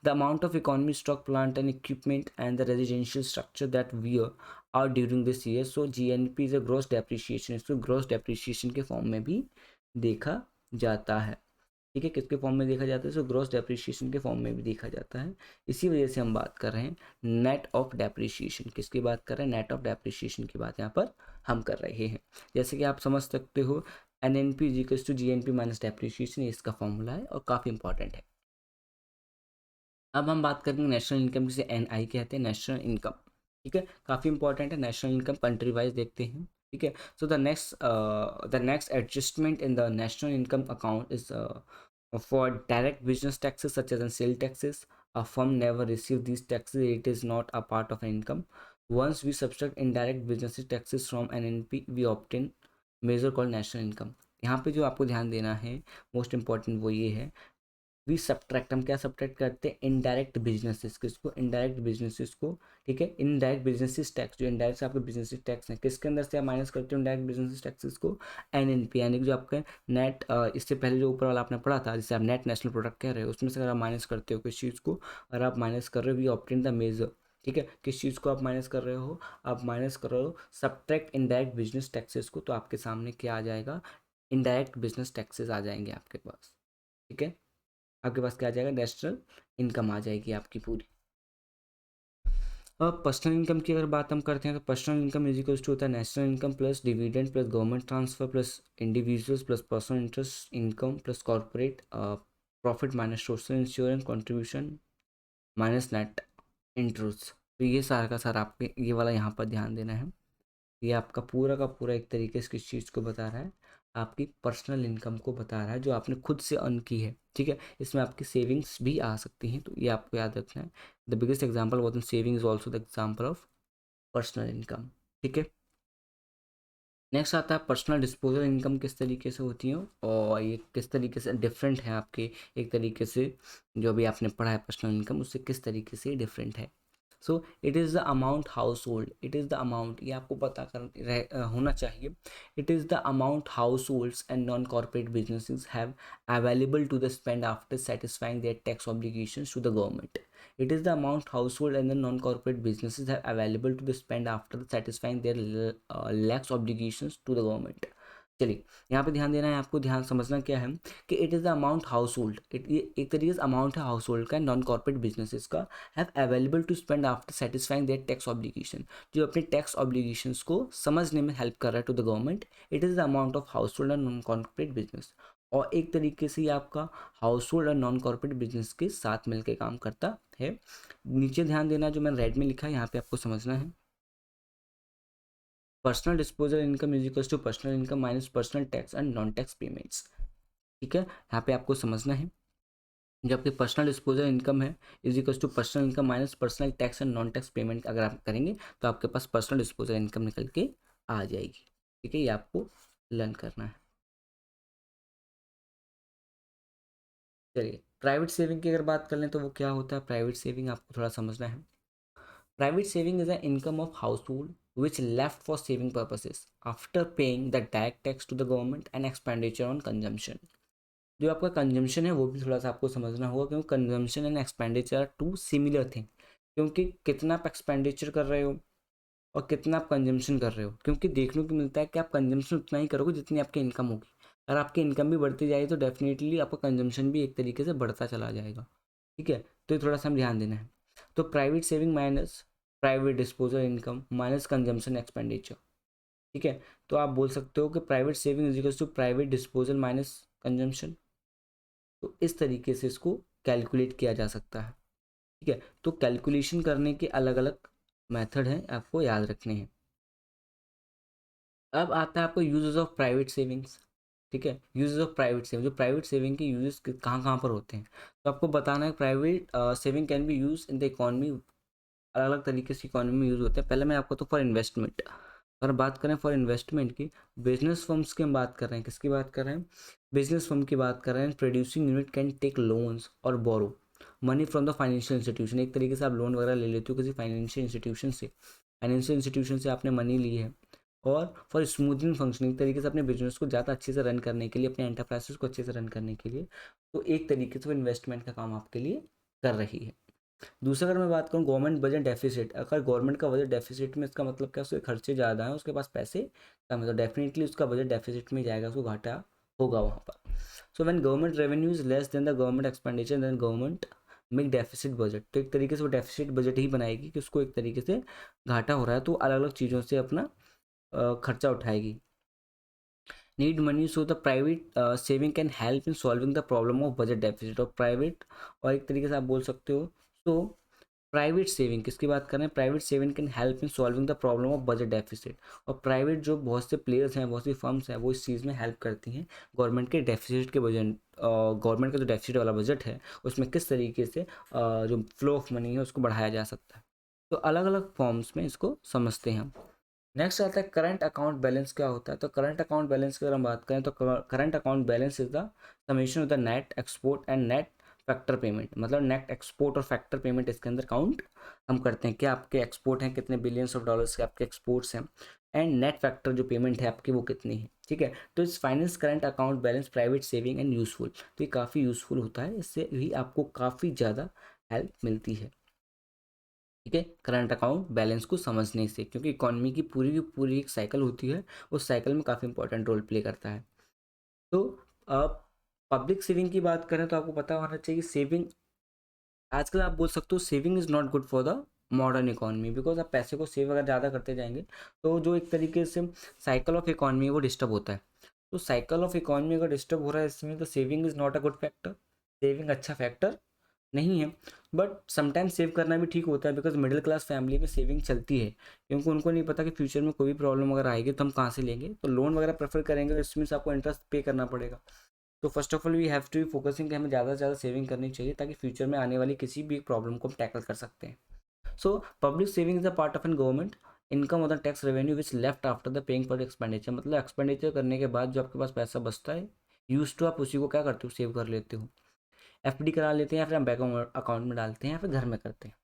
The amount of economy stock, plant and equipment and the residential structure that wear out during this year, so GNP is a gross depreciation, इसको gross depreciation के फॉर्म में भी देखा जाता है। ठीक है, किसके फॉर्म में देखा जाता है, सो ग्रॉस डेप्रिसिएशन के फॉर्म में भी देखा जाता है। इसी वजह से हम बात कर रहे हैं नेट ऑफ डेप्रिसिएशन, किसकी बात कर रहे हैं, नेट ऑफ डेप्रिसिएशन की बात यहाँ पर हम कर रहे हैं। जैसे कि आप समझ सकते हो N N P equals to G N P minus depreciation, इसका फॉर्मूला है और काफ़ी इंपॉर्टेंट है। अब हम बात करेंगे नेशनल इनकम, जिसे एनआई कहते हैं, नेशनल इनकम। ठीक है, काफ़ी इंपॉर्टेंट है। नेशनल इनकम कंट्री वाइज देखते हैं, ठीक है। So the next adjustment in the national income account is for direct business taxes such as an sale taxes. A firm never receive these taxes, it is not a part of income. Once we subtract indirect business taxes from NNP, we obtain measure called national income. यहाँ पे जो आपको ध्यान देना है most important वो ये है, वी सब्ट्रैक्ट, हम क्या सब्ट्रैक्ट करते हैं, इनडायरेक्ट बिजनेसेस, किसको, इनडायरेक्ट बिजनेसेस को, ठीक है। इनडायरेक्ट बिजनेसेस टैक्स, जो इनडायरेक्ट आपके बिजनेस टैक्स हैं, किसके अंदर से आप माइनस करते हो इनडायरेक्ट बिजनेस टैक्सेस को, एनएनपी, यानी कि जो आपका नेट, इससे पहले जो ऊपर वाला आपने पढ़ा था जिसे आप नेट नेशनल प्रोडक्ट कह रहे हो, उसमें से अगर आप माइनस करते हो किस चीज़ को, अगर आप माइनस कर रहे हो वी ऑब्टेन द मेजर, ठीक है। किस चीज़ को आप माइनस कर रहे हो, आप माइनस कर रहे हो सब्ट्रैक्ट इनडायरेक्ट बिजनेस टैक्सेस को, तो आपके सामने क्या आ जाएगा, इनडायरेक्ट बिजनेस टैक्सेस आ जाएंगे आपके पास, ठीक है। आपके पास क्या आ जाएगा, नेशनल इनकम आ जाएगी आपकी पूरी। अब पर्सनल इनकम की अगर बात हम करते हैं तो personal income is equals to होता है national income plus dividend plus government transfer plus individuals plus personal interest income plus corporate profit minus social insurance contribution minus net interest. तो ये सारा का सारा आपके ये वाला यहाँ पर ध्यान देना है। ये आपका पूरा का पूरा एक तरीके से किस चीज़ को बता रहा है, आपकी पर्सनल इनकम को बता रहा है जो आपने खुद से अर्न की है, ठीक है। इसमें आपकी सेविंग्स भी आ सकती हैं, तो ये आपको याद रखना है। The biggest example was in saving is also the example of personal income, ठीक है। नेक्स्ट आता है पर्सनल डिस्पोजल इनकम किस तरीके से होती है और ये किस तरीके से डिफरेंट है आपके, एक तरीके से जो भी आपने पढ़ा है पर्सनल इनकम उससे किस तरीके से डिफरेंट है। So it is the amount household, it is the amount, ये आपको पता होना चाहिए। It is the amount household and non corporate businesses have available to the spend after satisfying their tax obligations to the government. It is the amount household and the non-corporate businesses have available to the spend after satisfying their lax obligations to the government. चलिए, यहाँ पे ध्यान देना है आपको, ध्यान समझना क्या है कि it is the amount household, ये एक तरीके से अमाउंट है हाउस होल्ड का, नॉन कॉर्पोरेट बिजनेसेस का, have available to spend after satisfying their tax obligation, जो अपने टैक्स ऑब्लिगेशंस को समझने में हेल्प कर रहा है to the government. It is the amount of household and non corporate business, और एक तरीके से ये आपका हाउस होल्ड और नॉन कॉर्पोरेट बिजनेस के साथ मिलकर काम करता है। नीचे ध्यान देना जो मैंने रेड में लिखा है यहाँ पे आपको समझना है, personal disposal income is equals to personal income minus personal tax and non tax payments, ठीक है। यहाँ पे आपको समझना है जो आपकी पर्सनल डिस्पोजल इनकम है is equals to personal income minus personal tax and non tax payment अगर आप करेंगे तो आपके पास पर्सनल डिस्पोजल इनकम निकल के आ जाएगी, ठीक है। ये आपको लर्न करना है। चलिए, प्राइवेट सेविंग की अगर बात कर लें तो वो क्या होता है, प्राइवेट सेविंग आपको थोड़ा समझना है। Private saving is an income of household which left for saving purposes after paying the direct tax to the government and expenditure on consumption. जो आपका कंजम्पशन है वो भी थोड़ा सा आपको समझना होगा क्योंकि consumption and expenditure are two similar thing. क्योंकि कितना आप एक्सपेंडिचर कर रहे हो और कितना आप कंजम्पशन कर रहे हो, क्योंकि देखने को मिलता है कि आप कंजम्पशन उतना ही करोगे जितनी आपकी इनकम होगी। अगर आपकी इनकम भी बढ़ती जाएगी तो डेफिनेटली आपका कंजम्पशन भी एक तरीके से बढ़ता चला जाएगा, ठीक है। तो ये थोड़ा सा हम ध्यान देना है। तो private saving minus private disposal income minus consumption expenditure, ठीक है। तो आप बोल सकते हो कि private saving is equals to private disposal minus consumption. तो इस तरीके से इसको कैलकुलेट किया जा सकता है, ठीक है। तो कैलकुलेशन करने के अलग अलग मेथड हैं, आपको याद रखने हैं। अब आता है आपको यूजेस ऑफ प्राइवेट सेविंग्स, ठीक है। यूजेस ऑफ प्राइवेट सेविंग, जो प्राइवेट सेविंग के यूजेस कहाँ कहाँ पर होते हैं, तो आपको बताना है private saving can be use in the economy, अलग अलग तरीके से इकोनॉमी में यूज़ होते हैं। पहले मैं आपको तो फॉर इन्वेस्टमेंट, अगर बात करें फॉर इन्वेस्टमेंट की, बिजनेस फर्म्स की हम बात कर रहे हैं, किसकी बात कर रहे हैं, बिजनेस फर्म की बात कर रहे हैं। Producing unit can take loans और borrow money from the financial institution, एक तरीके से आप लोन वगैरह ले लेते हो किसी फाइनेंशियल इंस्टीट्यूशन से, फाइनेंशियल इंस्टीट्यूशन से आपने मनी ली है, और फॉर स्मूथिंग फंक्शनिंग तरीके से अपने बिजनेस को ज़्यादा अच्छे से रन करने के लिए, अपने एंटरप्राइजेस को अच्छे से रन करने के लिए, तो एक तरीके से वो इन्वेस्टमेंट का काम आपके लिए कर रही है। दूसरा अगर मैं बात करूँ गवर्नमेंट बजट डेफिसिट, अगर गवर्नमेंट का बजट डेफिसिट में, इसका मतलब क्या, उसके खर्चे ज़्यादा हैं, उसके पास पैसे कम है, तो डेफिनेटली उसका बजट डेफिसिट में जाएगा, उसको घाटा होगा वहाँ पर। So when government revenue is less than the government expenditure then government make deficit budget, तो एक तरीके से वो डेफिसिट बजट ही बनाएगी कि उसको एक तरीके से घाटा हो रहा है, तो अलग अलग चीज़ों से अपना खर्चा उठाएगी। Need money, so the private saving can help in solving the problem of budget deficit, और प्राइवेट, और एक तरीके से आप बोल सकते हो, सो प्राइवेट सेविंग किसकी बात कर रहे हैं? Private saving can help in solving the problem of budget deficit. और प्राइवेट जो बहुत से प्लेयर्स हैं, बहुत सी फर्म्स हैं, वो इस चीज़ में हेल्प करती हैं गवर्नमेंट के डेफिसिट के बजट, गवर्नमेंट का जो डेफिसिट वाला बजट है उसमें किस तरीके से जो फ्लो ऑफ मनी है उसको बढ़ाया जा सकता है। तो अलग अलग फॉर्म्स में इसको समझते हैं हम। नेक्स्ट आता है करंट अकाउंट बैलेंस क्या होता है। तो करंट अकाउंट बैलेंस की अगर हम बात करें तो current account balance is the summation of the net export and net factor payment. मतलब नेट एक्सपोर्ट और फैक्टर पेमेंट इसके अंदर काउंट हम करते हैं, क्या आपके एक्सपोर्ट हैं, कितने बिलियंस ऑफ डॉलर्स के आपके एक्सपोर्ट्स हैं, एंड नेट फैक्टर जो पेमेंट है आपकी वो कितनी है। ठीक है, तो इस finance current account balance private saving and useful. तो ये काफ़ी यूजफुल होता है, इससे भी आपको काफ़ी ज़्यादा हेल्प मिलती है। ठीक है, करंट अकाउंट बैलेंस को समझने से, क्योंकि इकोनॉमी की पूरी एक साइकिल होती है, उस साइकिल में काफ़ी इंपॉर्टेंट रोल प्ले करता है। तो अब पब्लिक सेविंग की बात करें तो आपको पता होना चाहिए सेविंग, आजकल आप बोल सकते हो saving is not good for the modern economy, because आप पैसे को सेव अगर ज़्यादा करते जाएंगे तो जो एक तरीके से साइकिल ऑफ इकोनॉमी है वो डिस्टर्ब होता है। तो साइकिल ऑफ इकोनॉमी अगर डिस्टर्ब हो रहा है इसमें, तो saving is not a good factor, saving अच्छा फैक्टर नहीं है। बट समटाइम्स सेव करना भी ठीक होता है, बिकॉज मिडिल क्लास फैमिली में सेविंग चलती है, क्योंकि उनको नहीं पता कि फ्यूचर में कोई भी प्रॉब्लम अगर आएगी तो हम कहाँ से लेंगे, तो लोन वगैरह प्रेफर करेंगे, इसमें से आपको इंटरेस्ट पे करना पड़ेगा। तो first of all we have to be focusing कि हमें ज़्यादा से ज़्यादा सेविंग करनी चाहिए, ताकि फ्यूचर में आने वाली किसी भी प्रॉब्लम को हम टैकल कर सकते हैं। So public saving is a part of an government income और the tax revenue which left after the paying for expenditure. मतलब एक्सपेंडिचर करने के बाद जो आपके पास पैसा बचता है, यूज टू आप उसी को क्या करते हो, सेव कर लेते हो, एफडी करा लेते हैं, या फिर हम बैंक अकाउंट में डालते हैं, या फिर घर में करते हैं।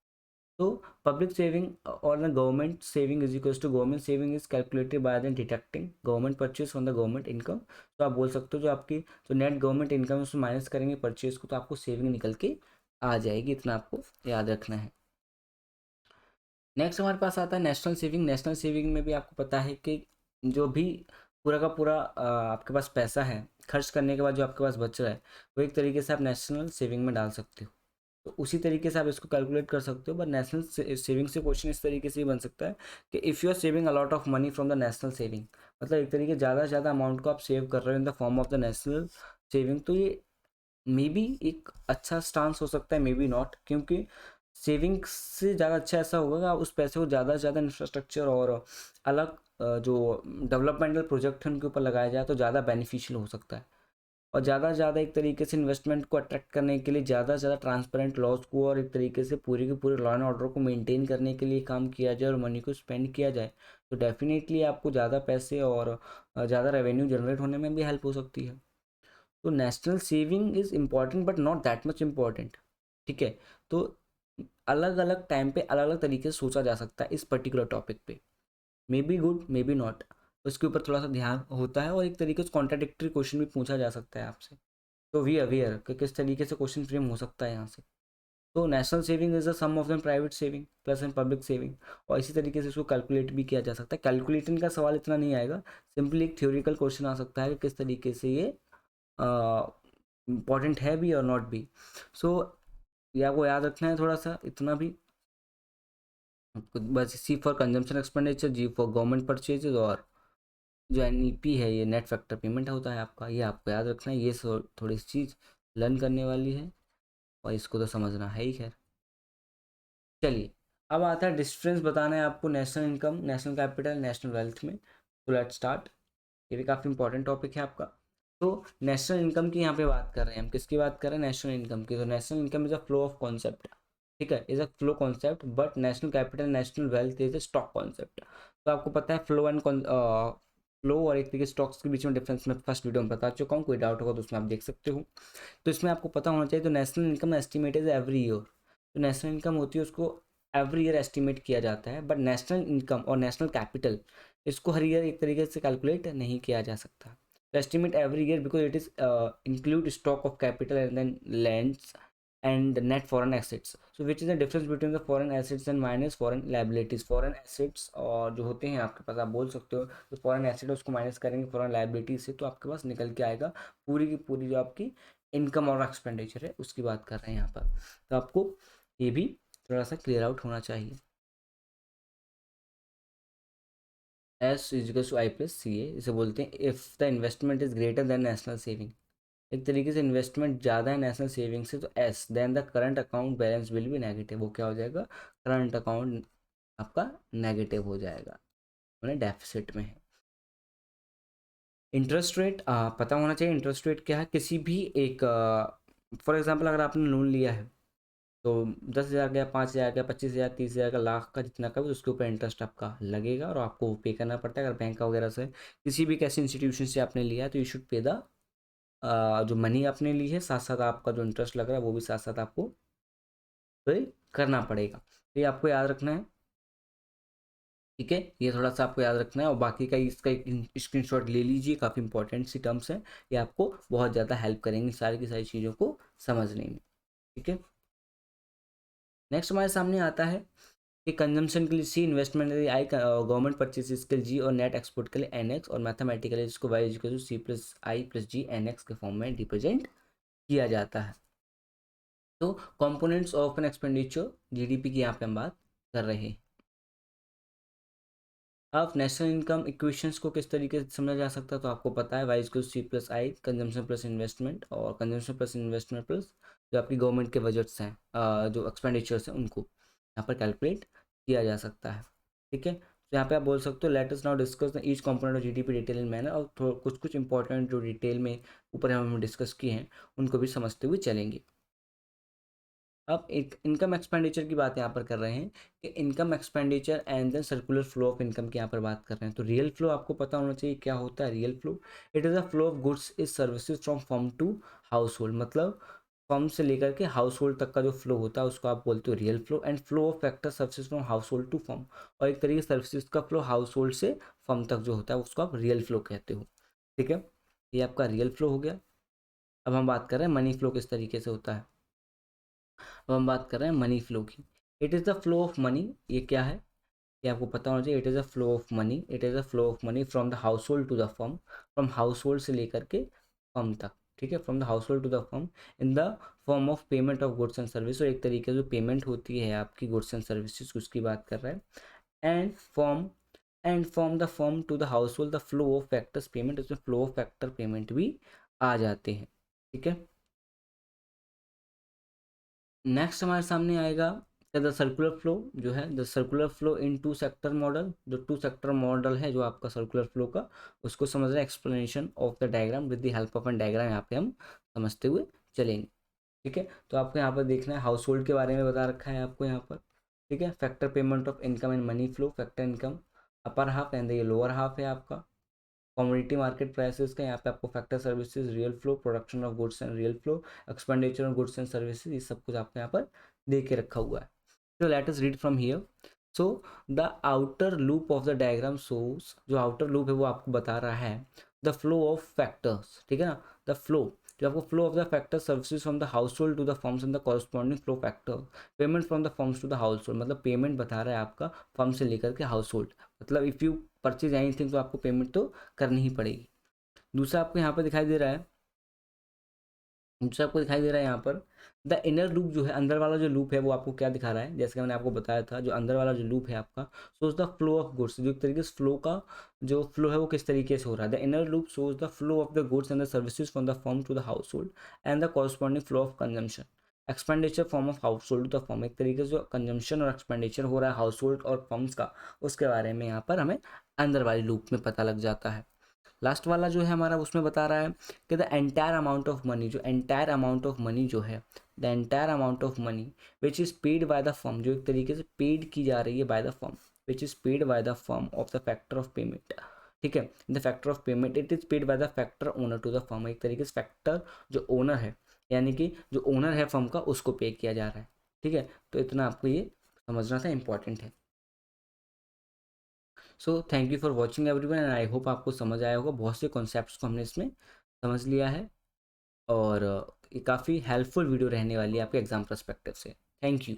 तो पब्लिक सेविंग और the government saving is equals to government saving is calculated by the deducting government purchase from the government income. तो आप बोल सकते हो जो आपकी जो नेट गवर्नमेंट इनकम है उसमें माइनस करेंगे परचेज को, तो आपको सेविंग निकल के आ जाएगी, इतना आपको याद रखना है। नेक्स्ट हमारे पास आता है नेशनल सेविंग। नेशनल सेविंग में भी आपको पता है कि जो भी पूरा का पूरा आपके पास पैसा है, खर्च करने के बाद जो आपके पास बच रहा है, वो एक तरीके से आप नेशनल सेविंग में डाल सकते हो। तो उसी तरीके से आप इसको कैलकुलेट कर सकते हो। बट नेशनल सेविंग से क्वेश्चन इस तरीके से भी बन सकता है कि if you are saving a lot of money from the national saving, मतलब एक तरीके ज़्यादा से ज़्यादा अमाउंट को आप सेव कर रहे हो इन the form of the national saving, तो ये मे बी एक अच्छा स्टांस हो सकता है, मे बी नॉट, क्योंकि सेविंग से ज़्यादा अच्छा ऐसा होगा कि आप उस पैसे को ज़्यादा से ज़्यादा इंफ्रास्ट्रक्चर और अलग जो डेवलपमेंटल प्रोजेक्ट हैं उनके ऊपर लगाया जाए तो ज़्यादा बेनिफिशियल हो सकता है। और ज़्यादा से ज़्यादा एक तरीके से इन्वेस्टमेंट को अट्रैक्ट करने के लिए ज़्यादा से ज़्यादा ट्रांसपेरेंट लॉज को और एक तरीके से पूरे के पूरे लॉ एंड ऑर्डर को मेंटेन करने के लिए काम किया जाए और मनी को स्पेंड किया जाए, तो डेफिनेटली आपको ज़्यादा पैसे और ज़्यादा रेवेन्यू जनरेट होने में भी हेल्प हो सकती है। तो national saving is important but not that much important. ठीक है, तो अलग अलग टाइम पे अलग अलग तरीके से सोचा जा सकता है इस पर्टिकुलर टॉपिक पे, may be good may be not, उसके ऊपर थोड़ा सा ध्यान होता है, और एक तरीके से कॉन्ट्राडिक्टरी क्वेश्चन भी पूछा जा सकता है आपसे। तो वी अवेयर कि किस तरीके से क्वेश्चन फ्रेम हो सकता है यहाँ से। तो national saving is the sum of the private saving plus and public saving, और इसी तरीके से इसको कैलकुलेट भी किया जा सकता है। कैलकुलेटिंग का सवाल इतना नहीं आएगा, सिंपली एक थ्योरिकल क्वेश्चन आ सकता है कि किस तरीके से ये इम्पॉर्टेंट है भी और नॉट भी। सो ये आपको याद रखना है थोड़ा सा इतना भी, बस C for consumption expenditure, G for government purchases, और जो एनईपी है ये नेट फैक्टर पेमेंट होता है आपका, ये आपको याद रखना है। ये थोड़ी सी चीज़ लर्न करने वाली है और इसको तो समझना है ही। खैर चलिए, अब आता है डिफरेंस बताना है आपको national income, national capital, national wealth में। तो लेट्स स्टार्ट, ये भी काफ़ी इंपॉर्टेंट टॉपिक है आपका। तो नेशनल इनकम की यहाँ पे बात कर रहे हैं हम, किसकी बात कर रहे हैं, नेशनल इनकम की। तो national income is a flow of concept, ठीक है, is a flow concept, but national capital national wealth is a stock concept. तो आपको पता है फ्लो एंड फ्लो और एक तरीके स्टॉक्स के बीच में डिफरेंस मैं फर्स्ट वीडियो में बता चुका हूँ, कोई डाउट होगा तो उसमें आप देख सकते हो। तो इसमें आपको पता होना चाहिए, तो national income estimate is every year. तो नेशनल इनकम होती है उसको एवरी ईयर एस्टिमेट किया जाता है, बट नेशनल इनकम और नेशनल कैपिटल इसको हर ईयर एक तरीके से कैलकुलेट नहीं किया जा सकता। तो estimate every year because it is include stock of capital and then lands and net foreign assets. So which is the difference between the foreign assets and minus foreign liabilities? foreign assets और जो होते हैं आपके पास, आप बोल सकते हो तो foreign asset है उसको माइनस करेंगे foreign liabilities से, तो आपके पास निकल के आएगा पूरी की पूरी जो आपकी इनकम और एक्सपेंडिचर है उसकी बात कर रहे हैं यहाँ पर। तो आपको ये भी थोड़ा सा क्लियर आउट होना चाहिए। S is equals to I plus C A, इसे बोलते हैं if the investment is greater than national saving. एक तरीके से इन्वेस्टमेंट ज़्यादा है नेशनल सेविंग से, तो S, then the current account balance will be negative, वो क्या हो जाएगा, करंट अकाउंट आपका नेगेटिव हो जाएगा, मैंने डेफिसिट में है। इंटरेस्ट रेट पता होना चाहिए, इंटरेस्ट रेट क्या है किसी भी एक, फॉर एग्जांपल अगर आपने लोन लिया है तो 10,000 का, 5,000 का, 25,000, 30,000 का, लाख का, जितना का भी उसके ऊपर इंटरेस्ट आपका लगेगा और आपको वो पे करना पड़ता है। अगर बैंक वगैरह से किसी भी कैसे इंस्टीट्यूशन से आपने लिया है तो यू शुड पे द, जो मनी आपने ली है साथ साथ आपका जो इंटरेस्ट लग रहा है वो भी साथ साथ आपको पे करना पड़ेगा। तो ये आपको याद रखना है, ठीक है, ये थोड़ा सा आपको याद रखना है। और बाकी का इसका एक स्क्रीनशॉट ले लीजिए, काफ़ी इंपॉर्टेंट सी टर्म्स हैं, ये आपको बहुत ज़्यादा हेल्प करेंगी सारी की सारी चीज़ों को समझने में, ठीक है। नेक्स्ट हमारे सामने आता है कि कंजम्पशन के लिए सी, इन्वेस्टमेंट के लिए आई, गवर्नमेंट परचेसेस के लिए जी, और नेट एक्सपोर्ट के लिए एन एक्स, और मैथमेटिकली इसको Y equal to C plus I plus G N X के फॉर्म में रिप्रेजेंट किया जाता है। तो components of an expenditure GDP की यहाँ पे हम बात कर रहे हैं। अब नेशनल इनकम इक्वेशंस को किस तरीके से समझा जा सकता है, तो आपको पता है वाई इक्वल सी प्लस आई, कंजम्पशन प्लस इन्वेस्टमेंट, और कंजम्पशन प्लस इन्वेस्टमेंट प्लस जो आपकी गवर्नमेंट के बजट्स हैं, जो एक्सपेंडिचर्स हैं उनको यहाँ पर कैलकुलेट किया जा सकता है, ठीक है। तो यहाँ पे आप बोल सकते हो let us now discuss the each component of GDP detail in manner, और कुछ कुछ इंपॉर्टेंट जो डिटेल में ऊपर हम डिस्कस किए हैं उनको भी समझते हुए चलेंगे। अब एक इनकम एक्सपेंडिचर की बात यहाँ पर कर रहे हैं कि income expenditure and then circular flow of income की यहाँ पर बात कर रहे हैं। तो रियल फ्लो आपको पता होना चाहिए क्या होता है। Real flow, it is a flow of goods is services from firm to household, मतलब फर्म से लेकर के हाउस होल्ड तक का जो फ्लो होता है उसको आप बोलते हो real flow. And flow of factor services from household to firm, और एक तरीके से सर्विसेज का फ्लो हाउस होल्ड से फर्म तक जो होता है उसको आप रियल फ्लो कहते हो, ठीक है। ये आपका रियल फ्लो हो गया। अब हम बात कर रहे हैं मनी फ्लो किस तरीके से होता है। अब हम बात कर रहे हैं मनी फ्लो की। It is the flow of money, ये क्या है, ये आपको पता होना चाहिए। It is a flow of money, it is a flow of money from the household to the firm, from household से लेकर के फर्म तक, ठीक है, from the household to the firm in the form of payment of goods and services. और एक तरीके से जो पेमेंट होती है आपकी गुड्स एंड सर्विसेज उसकी बात कर रहा है। And from the firm to the household the flow of factors payment, इसमें फ्लो ऑफ फैक्टर पेमेंट भी आ जाते हैं, ठीक है। नेक्स्ट हमारे सामने आएगा द सर्कुलर फ्लो, जो है the circular flow in two sector model. जो टू सेक्टर मॉडल है जो आपका सर्कुलर फ्लो का, उसको समझ रहे हैं। Explanation of the diagram with the help of an diagram यहाँ पे हम समझते हुए चलेंगे, ठीक है। तो आपको यहाँ पर देखना है हाउस होल्ड के बारे में बता रखा है आपको यहाँ पर, ठीक है। Factor payment of income and money flow, factor income upper half and ये लोअर हाफ है आपका। कमोडिटी मार्केट प्राइसेस का यहाँ पे आपको factor services, real flow, production of goods and real flow, expenditure on goods and services, ये सब कुछ आपको यहाँ पर दे के रखा हुआ है। तो let us read from here. So the outer loop of the diagram shows, जो आउटर लूप है वो आपको बता रहा है द फ्लो ऑफ फैक्टर्स, ठीक है ना। द फ्लो, जो आपको flow of the factor services from the household to the firms and the corresponding flow factor payment from the firms to the household, मतलब payment बता रहा है आपका फर्म से लेकर के हाउस होल्ड, मतलब इफ़ यू परचेज एनीथिंग तो आपको पेमेंट तो करनी ही पड़ेगी। दूसरा आपको यहाँ पर दिखाई दे रहा है, दूसरा आपको दिखाई दे रहा है यहाँ पर द इनर लूप, जो है अंदर वाला जो लूप है वो आपको क्या दिखा रहा है, जैसे कि मैंने आपको बताया था जो अंदर वाला जो लूप है आपका सोज द फ्लो ऑफ गुड्स, जो एक तरीके से फ्लो का जो फ्लो है वो किस तरीके से हो रहा है। The inner loop shows the flow of the goods and the services from the firm to the household and the corresponding flow of consumption expenditure form of household to the firm, एक तरीके से जो consumption और expenditure हो रहा है household और firms का उसके बारे में यहाँ पर हमें अंदर वाली लूप में पता लग जाता है। लास्ट वाला जो है हमारा उसमें बता रहा है कि the entire amount of money, जो एंटायर अमाउंट ऑफ मनी जो है, the entire amount of money which is paid by the firm, जो एक तरीके से पेड की जा रही है by the firm, which is paid by the firm of the factor of payment, ठीक है। The factor of payment it is paid by the factor owner to the firm, एक तरीके से फैक्टर जो ओनर है यानी कि जो ओनर है फर्म का उसको पे किया जा रहा है, ठीक है। तो इतना आपको ये समझना था, इंपॉर्टेंट है। So thank you for watching everyone and I hope आपको समझ आया होगा। बहुत से कॉन्सेप्ट्स को हमने इसमें समझ लिया है और ये काफ़ी हेल्पफुल वीडियो रहने वाली है आपके एग्जाम पर्सपेक्टिव से। Thank you.